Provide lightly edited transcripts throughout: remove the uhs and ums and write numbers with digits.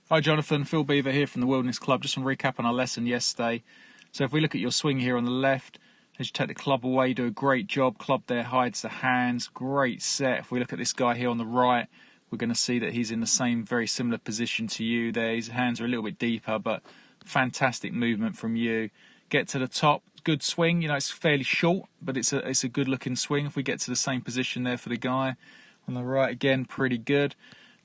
Hi Jonathan, Phil Beever here from the Wilderness Club. Just some recap on our lesson yesterday. So if we look at your swing here on the left, as you take the club away, you do a great job. Club there hides the hands, great set. If we look at this guy here on the right, we're going to see that he's in the same, very similar position to you there. His hands are a little bit deeper, but fantastic movement from you. Get to the top, good swing. You know, it's fairly short, but it's a good looking swing. If we get to the same position there for the guy on the right, again, pretty good.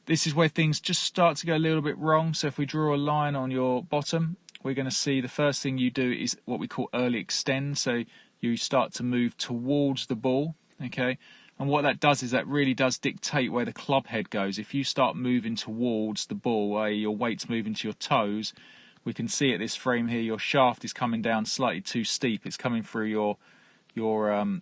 This is where things just start to go a little bit wrong. So if we draw a line on your bottom, we're going to see the first thing you do is what we call early extend. So you start to move towards the ball, okay? And what that does is that really does dictate where the club head goes. If you start moving towards the ball, i.e. your weight's moving to your toes, we can see at this frame here your shaft is coming down slightly too steep. It's coming through your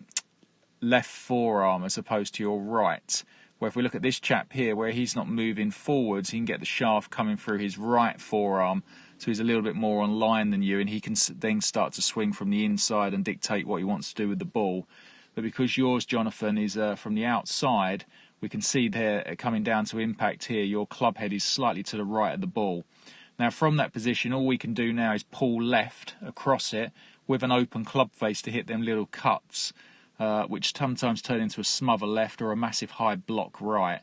left forearm as opposed to your right. Where if we look at this chap here, where he's not moving forwards, he can get the shaft coming through his right forearm, so he's a little bit more on line than you, and he can then start to swing from the inside and dictate what he wants to do with the ball. But because yours, Jonathan, is from the outside, we can see there coming down to impact here, your club head is slightly to the right of the ball. Now from that position, all we can do now is pull left across it with an open club face to hit them little cuts. Which sometimes turn into a smother left or a massive high block right.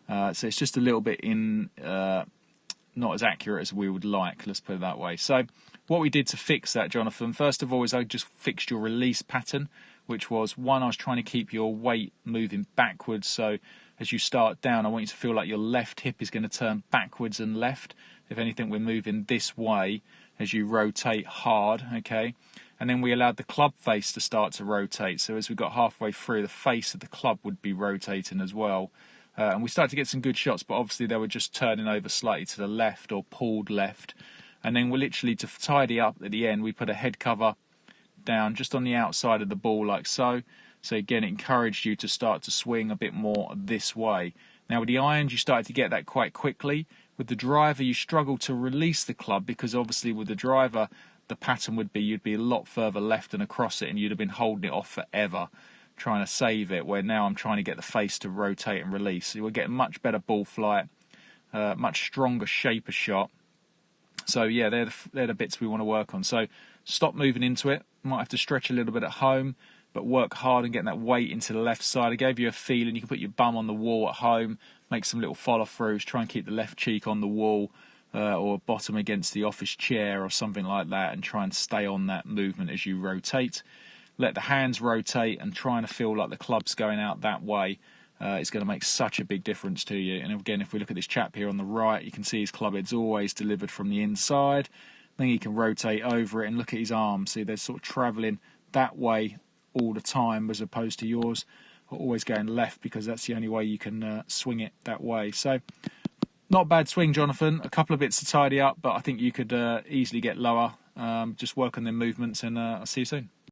So it's just a little bit not as accurate as we would like, let's put it that way. So what we did to fix that, Jonathan, first of all, is I just fixed your release pattern, which was, one, I was trying to keep your weight moving backwards. So as you start down, I want you to feel like your left hip is going to turn backwards and left. If anything, we're moving this way as you rotate hard, okay? And then we allowed the club face to start to rotate. So as we got halfway through, the face of the club would be rotating as well. And we started to get some good shots, but obviously they were just turning over slightly to the left or pulled left. And then we literally, to tidy up at the end, we put a head cover down just on the outside of the ball like so. So again, it encouraged you to start to swing a bit more this way. Now with the irons, you started to get that quite quickly. With the driver, you struggle to release the club because obviously with the driver, the pattern would be you'd be a lot further left and across it, and you'd have been holding it off forever trying to save it, where now I'm trying to get the face to rotate and release. So you'll get much better ball flight, much stronger shape of shot. So yeah, they're the bits we want to work on. So stop moving into it. Might have to stretch a little bit at home, but work hard and getting that weight into the left side. I gave you a feeling. You can put your bum on the wall at home, make some little follow-throughs, try and keep the left cheek on the wall, or bottom against the office chair or something like that, and try and stay on that movement as you rotate. Let the hands rotate and trying to feel like the club's going out that way. It's going to make such a big difference to you. And again, if we look at this chap here on the right, you can see his club head's always delivered from the inside. Then he can rotate over it and look at his arms. See, they're sort of travelling that way all the time, as opposed to yours always going left, because that's the only way you can swing it that way. So not a bad swing, Jonathan. A couple of bits to tidy up, but I think you could easily get lower. Just work on their movements, and I'll see you soon.